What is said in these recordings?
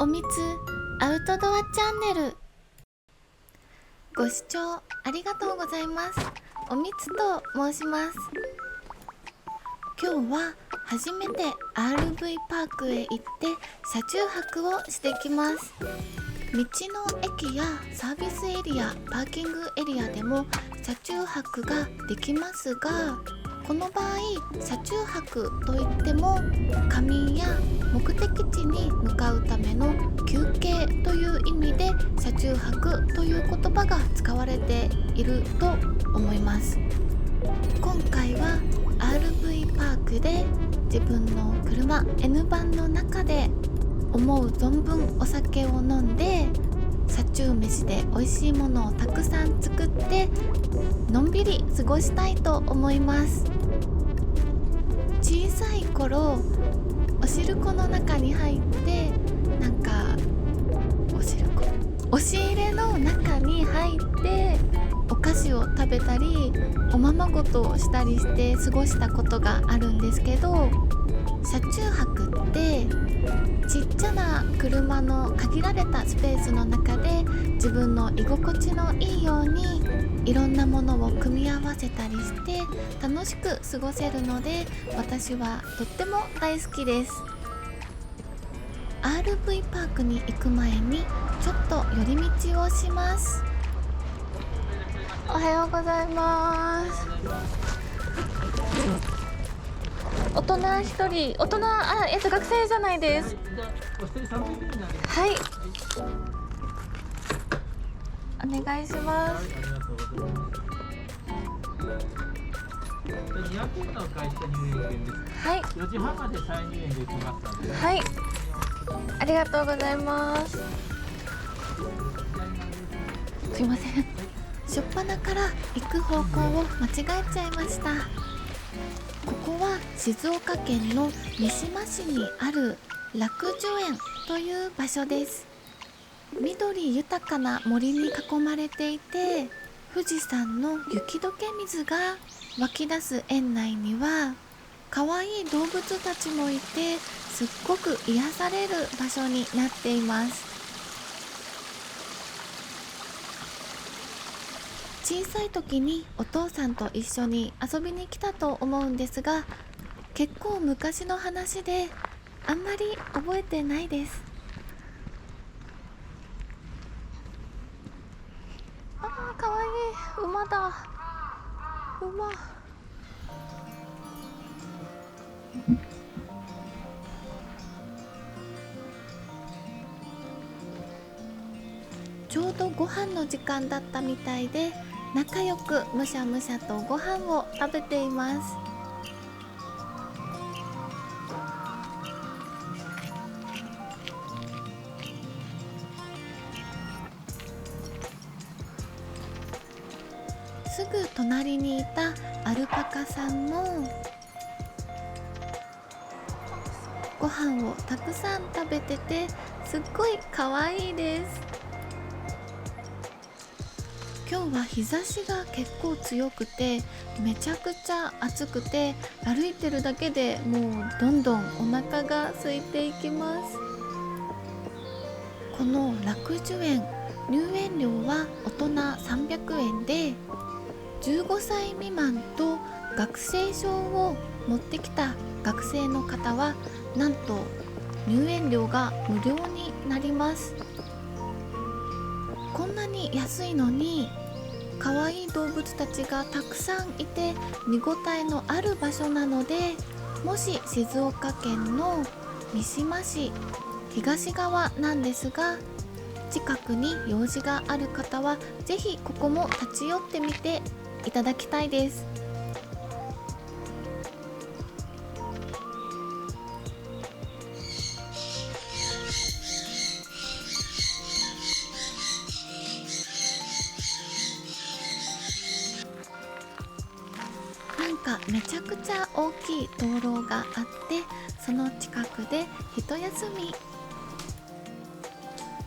おみつアウトドアチャンネル、ご視聴ありがとうございます。おみつと申します。今日は初めて RV パークへ行って車中泊をしてきます。道の駅やサービスエリア、パーキングエリアでも車中泊ができますが、この場合車中泊といっても仮眠や目的地に向かうための休憩という意味で車中泊という言葉が使われていると思います。今回は RV パークで自分の車 N バンの中で思う存分お酒を飲んで、車中飯で美味しいものをたくさん作ってのんびり過ごしたいと思います。小さい頃おしるこの中に入って、押し入れの中に入ってお菓子を食べたりおままごとをしたりして過ごしたことがあるんですけど、車中泊ってちっちゃな車の限られたスペースの中で自分の居心地のいいようにいろんなものを組み合わせたりして楽しく過ごせるので、私はとっても大好きです。 RV パークに行く前にちょっと寄り道をします。おはようございます。大人一人、学生じゃないです。はい、お願いします。200円の会社入園券です。はい、4時半まで再入園できますので。はい、ありがとうございます。すいません、初っ端から行く方向を間違えちゃいました。ここは静岡県の三島市にある楽寿園という場所です。緑豊かな森に囲まれていて、富士山の雪解け水が湧き出す園内には可愛い動物たちもいて、すっごく癒される場所になっています。小さい時にお父さんと一緒に遊びに来たと思うんですが、結構昔の話であんまり覚えてないです。かわいい馬だ。馬。ちょうどご飯の時間だったみたいで、仲良くむしゃむしゃとご飯を食べています。すぐ隣にいたアルパカさんもご飯をたくさん食べてて、すっごい可愛いです。今日は日差しが結構強くてめちゃくちゃ暑くて、歩いてるだけでもうどんどんお腹が空いていきます。この楽寿園、入園料は大人300円で、15歳未満と学生証を持ってきた学生の方はなんと入園料が無料になります。こんなに安いのに可愛い動物たちがたくさんいて見応えのある場所なので、もし静岡県の三島市東側なんですが近くに用事がある方はぜひここも立ち寄ってみていただきたいです。めちゃくちゃ大きい灯籠があって、その近くで一休み。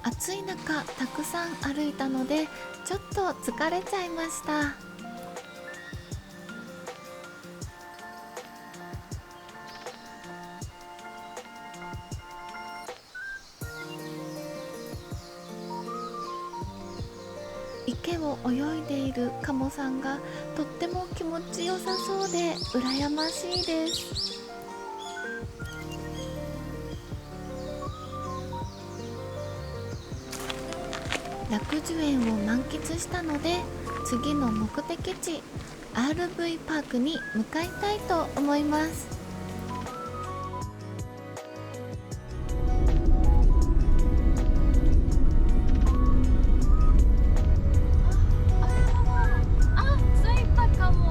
暑い中たくさん歩いたのでちょっと疲れちゃいました。池を泳いでいるカモさんがとっても気持ちよさそうで羨ましいです。楽寿園を満喫したので、次の目的地 RV パークに向かいたいと思います。着いたかも。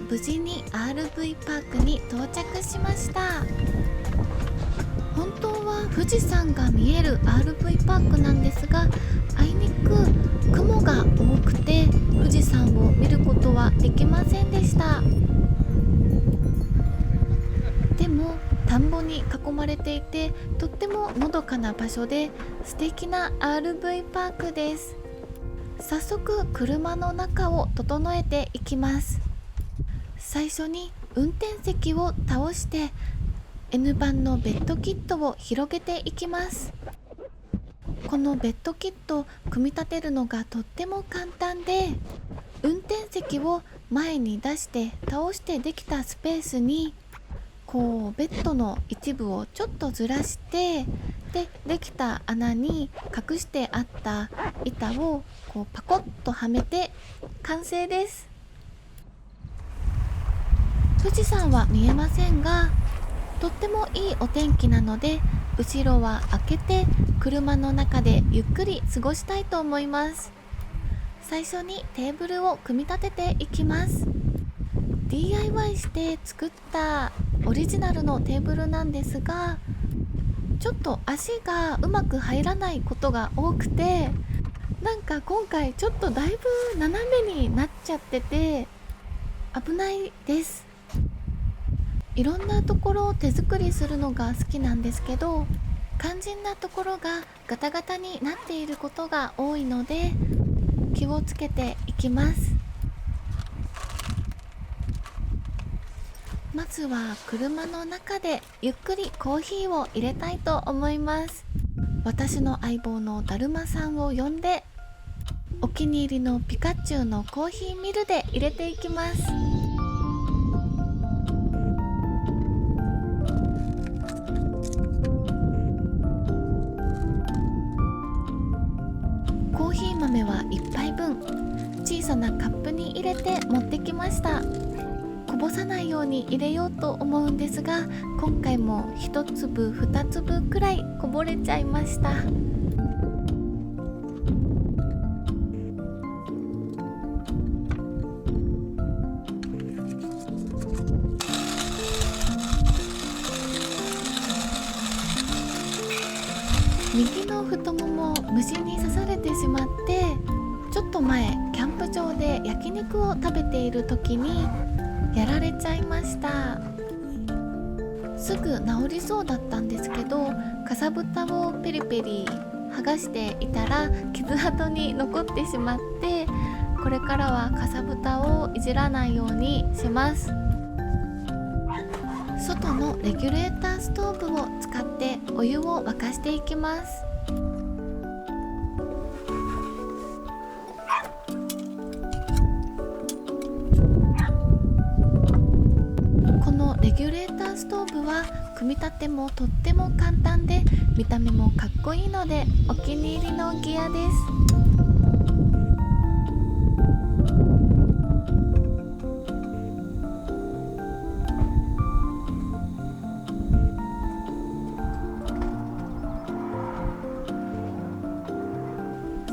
無事に RV パークに到着しました。本当は富士山が見える RV パークなんですが、あいにく雲が多くて富士山を見ることはできませんでした。でも田んぼに囲まれていて、とってものどかな場所で素敵な RV パークです。早速車の中を整えていきます。最初に運転席を倒して N 版のベッドキットを広げていきます。このベッドキット組み立てるのがとっても簡単で、運転席を前に出して倒してできたスペースにこうベッドの一部をちょっとずらして、できた穴に隠してあった板をこうパコッとはめて完成です。富士山は見えませんが、とってもいいお天気なので後ろは開けて車の中でゆっくり過ごしたいと思います。最初にテーブルを組み立てていきます。 DIY して作ったオリジナルのテーブルなんですが、ちょっと足がうまく入らないことが多くて、なんか今回ちょっとだいぶ斜めになっちゃってて危ないです。いろんなところを手作りするのが好きなんですけど、肝心なところがガタガタになっていることが多いので気をつけていきます。まずは車の中でゆっくりコーヒーを入れたいと思います。私の相棒のだるまさんを呼んで、お気に入りのピカチュウのコーヒーミルで入れていきます。コーヒー豆は1杯分、小さなカップに入れて持ってきました。こぼさないように入れようと思うんですが、今回も1粒2粒くらいこぼれちゃいました。右の太もも虫に刺されてしまって、ちょっと前キャンプ場で焼肉を食べている時にやられちゃいました。すぐ治りそうだったんですけど、かさぶたをペリペリ剥がしていたら傷跡に残ってしまって、これからはかさぶたをいじらないようにします。外のレギュレーターストーブを使ってお湯を沸かしていきます。このレギュレーターストーブは組み立てもとっても簡単で、見た目もかっこいいのでお気に入りのギアです。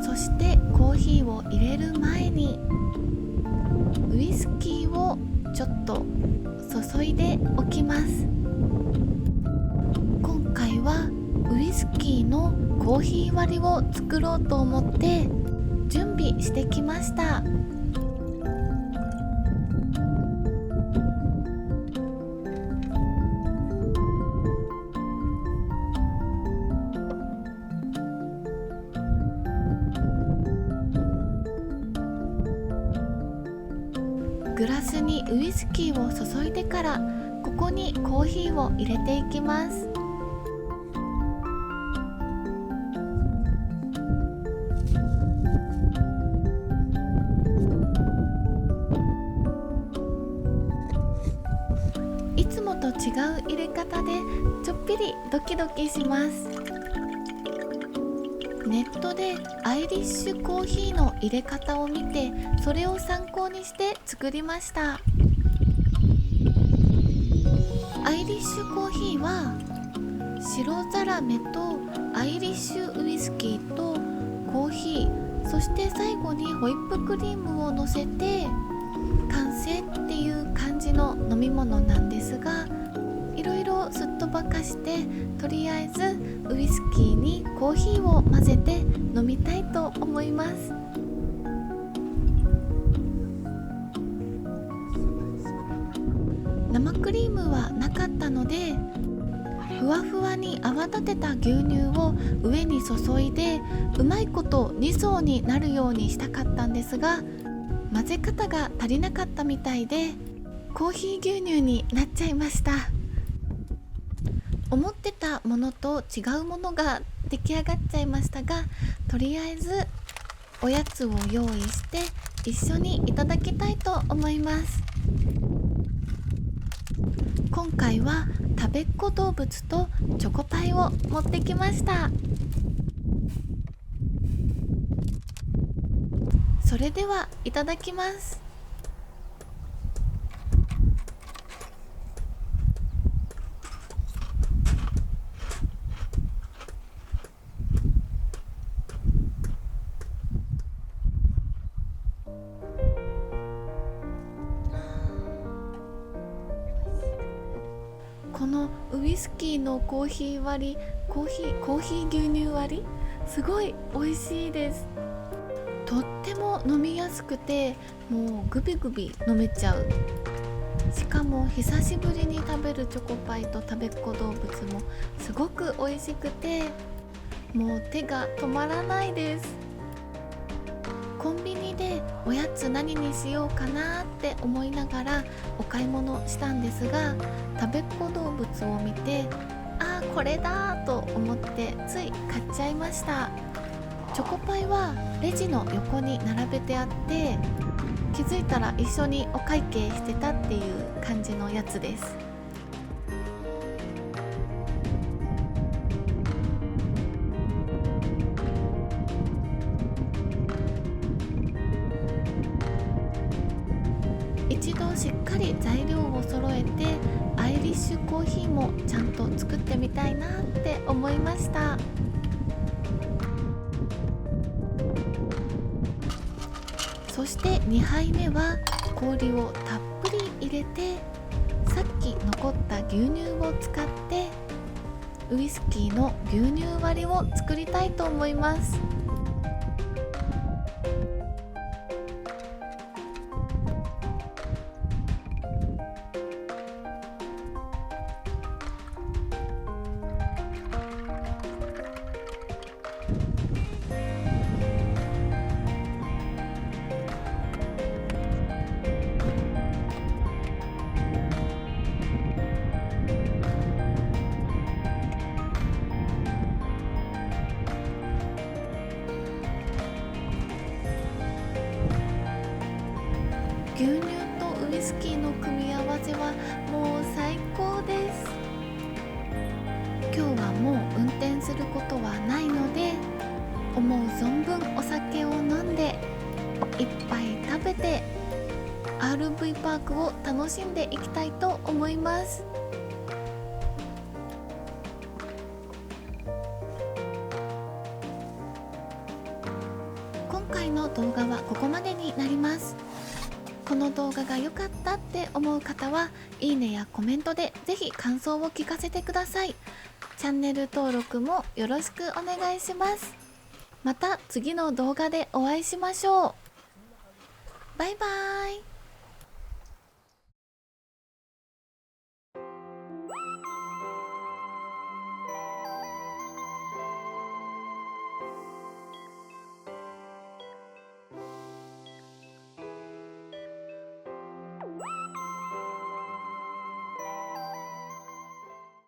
そしてコーヒーを入れる前にウイスキーをちょっと注いでおきます。今回はウイスキーのコーヒー割りを作ろうと思って準備してきました。グラスにウイスキーを注いでからここにコーヒーを入れていきます。いつもと違う入れ方でちょっぴりドキドキします。ネットでアイリッシュコーヒーの入れ方を見て、それを参考にして作りました。アイリッシュコーヒーは白ザラメとアイリッシュウイスキーとコーヒー、そして最後にホイップクリームをのせて完成っていう感じの飲み物なんですが、いろいろすっ飛ばかしてとりあえずウイスキーにコーヒーを混ぜて飲みたいと思います。生クリームはなかったので、ふわふわに泡立てた牛乳を上に注いでうまいこと2層になるようにしたかったんですが、混ぜ方が足りなかったみたいでコーヒー牛乳になっちゃいました。思ってたものと違うものが出来上がっちゃいましたが、とりあえずおやつを用意して一緒にいただきたいと思います。今回はたべっ子どうぶつとチョコパイを持ってきました。それではいただきます。このウイスキーのコーヒー割り、コーヒー牛乳割り、すごい美味しいです。とっても飲みやすくて、もうグビグビ飲めちゃう。しかも久しぶりに食べるチョコパイとたべっ子どうぶつもすごく美味しくて、もう手が止まらないです。コンビニでおやつ何にしようかなって思いながらお買い物したんですが、たべっ子どうぶつを見て、あーこれだと思ってつい買っちゃいました。チョコパイはレジの横に並べてあって、気づいたら一緒にお会計してたっていう感じのやつです。一度しっかり材料を揃えてアイリッシュコーヒーもちゃんと作ってみたいなって思いました。そして2杯目は氷をたっぷり入れて、さっき残った牛乳を使ってウイスキーの牛乳割りを作りたいと思います。牛乳とウイスキーの組み合わせはもう最高です。今日はもう運転することはないので、思う存分お酒を飲んでいっぱい食べて RV パークを楽しんでいきたいと思います。今回の動画はここまでになります。この動画が良かったって思う方はいいねやコメントでぜひ感想を聞かせてください。チャンネル登録もよろしくお願いします。また次の動画でお会いしましょう。バイバーイ。